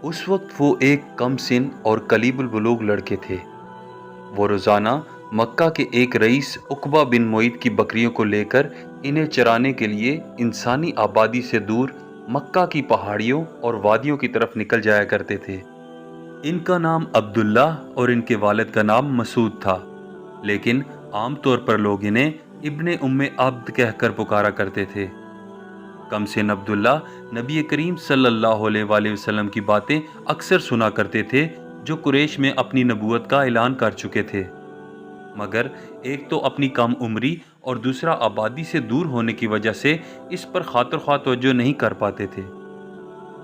उस वक्त वो एक कम सिन और कलीबुल बुलूग लड़के थे। वो रोज़ाना मक्का के एक रईस उकबा बिन मुइत की बकरियों को लेकर इन्हें चराने के लिए इंसानी आबादी से दूर मक्का की पहाड़ियों और वादियों की तरफ निकल जाया करते थे। इनका नाम अब्दुल्ला और इनके वालिद का नाम मसूद था, लेकिन आमतौर पर लोग इन्हें इब्ने उम्मे अब्द कहकर पुकारा करते थे। कमसिन अब्दुल्ला नबी करीम सल्लल्लाहु अलैहि वसल्लम की बातें अक्सर सुना करते थे, जो कुरैश में अपनी नबूवत का ऐलान कर चुके थे। मगर एक तो अपनी कम उम्री और दूसरा आबादी से दूर होने की वजह से इस पर खातिर ख्वाह तवज्जो नहीं कर पाते थे।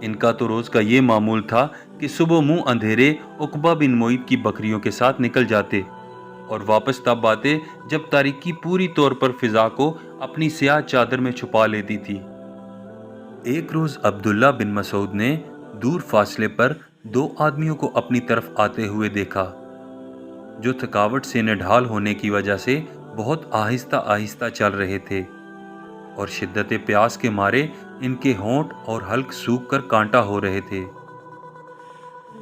इनका तो रोज़ का ये मामूल था कि सुबह मुंह अंधेरे उकबा बिन मुइत की बकरियों के साथ निकल जाते और वापस तब आते जब तारीकी पूरी तौर पर फिजा को अपनी स्याह चादर में छुपा लेती थी। एक रोज़ अब्दुल्ला बिन मसूद ने दूर फासले पर दो आदमियों को अपनी तरफ आते हुए देखा, जो थकावट से निढाल होने की वजह से बहुत आहिस्ता आहिस्ता चल रहे थे और शिद्दत प्यास के मारे इनके होंठ और हल्क सूख कर कांटा हो रहे थे।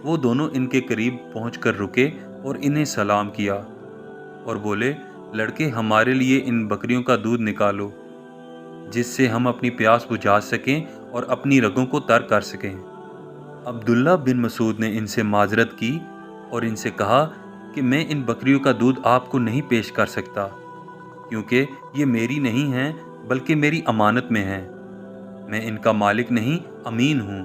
वो दोनों इनके करीब पहुंचकर रुके और इन्हें सलाम किया और बोले, लड़के, हमारे लिए इन बकरियों का दूध निकालो, जिससे हम अपनी प्यास बुझा सकें और अपनी रगों को तर कर सकें। अब्दुल्ला बिन मसूद ने इनसे माजरत की और इनसे कहा कि मैं इन बकरियों का दूध आपको नहीं पेश कर सकता, क्योंकि ये मेरी नहीं हैं बल्कि मेरी अमानत में हैं। मैं इनका मालिक नहीं, अमीन हूँ।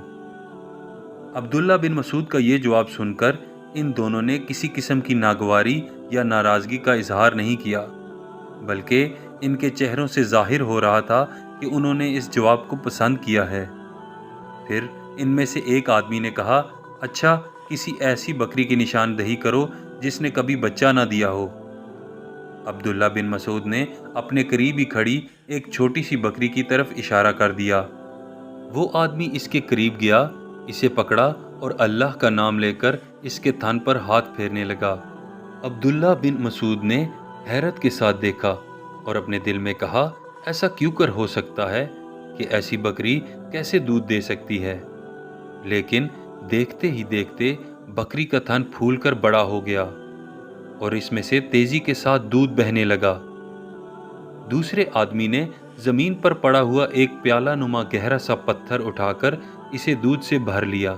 अब्दुल्ला बिन मसूद का ये जवाब सुनकर इन दोनों ने किसी किस्म की नागवारी या नाराज़गी का इजहार नहीं किया, बल्कि इनके चेहरों से जाहिर हो रहा था कि उन्होंने इस जवाब को पसंद किया है। फिर इनमें से एक आदमी ने कहा, अच्छा, किसी ऐसी बकरी की निशानदही करो जिसने कभी बच्चा ना दिया हो। अब्दुल्ला बिन मसूद ने अपने करीब ही खड़ी एक छोटी सी बकरी की तरफ इशारा कर दिया। वो आदमी इसके करीब गया, इसे पकड़ा और अल्लाह का नाम लेकर इसके थन पर हाथ फेरने लगा। अब्दुल्ला बिन मसूद ने हैरत के साथ देखा और अपने दिल में कहा, ऐसा क्यों कर हो सकता है कि ऐसी बकरी कैसे दूध दे सकती है। लेकिन देखते ही देखते बकरी का थन फूलकर बड़ा हो गया और इसमें से तेजी के साथ दूध बहने लगा। दूसरे आदमी ने जमीन पर पड़ा हुआ एक प्याला नुमा गहरा सा पत्थर उठाकर इसे दूध से भर लिया।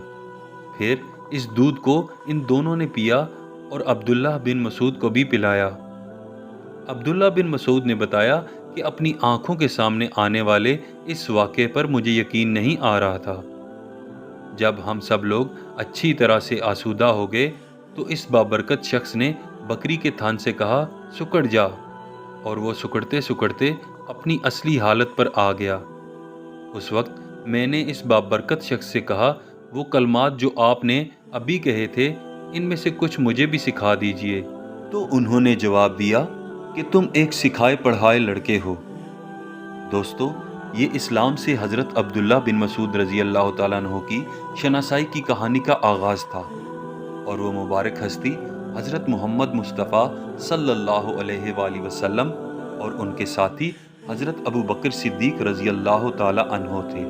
फिर इस दूध को इन दोनों ने पिया और अब्दुल्ला बिन मसूद को भी पिलाया। अब्दुल्ला बिन मसूद ने बताया कि अपनी आंखों के सामने आने वाले इस वाक़े पर मुझे यकीन नहीं आ रहा था। जब हम सब लोग अच्छी तरह से आसूदा हो गए तो इस बाबरकत शख्स ने बकरी के थान से कहा, सुकड़ जा, और वो सुकड़ते सुकड़ते अपनी असली हालत पर आ गया। उस वक्त मैंने इस बाबरकत शख्स से कहा, वो कलमात जो आपने अभी कहे थे, इनमें से कुछ मुझे भी सिखा दीजिए। तो उन्होंने जवाब दिया कि तुम एक सिखाए पढ़ाए लड़के हो। दोस्तों, ये इस्लाम से हज़रत अब्दुल्ला बिन मसूद रज़ी अल्लाह तआला अन्हु की शनासाई की कहानी का आगाज़ था और वो मुबारक हस्ती हज़रत मोहम्मद मुस्तफ़ा सल्लल्लाहु अलैहि वसल्लम और उनके साथी हज़रत अबू बकर सिद्दीक़ रज़ी अल्लाह तआला अन्हु थे।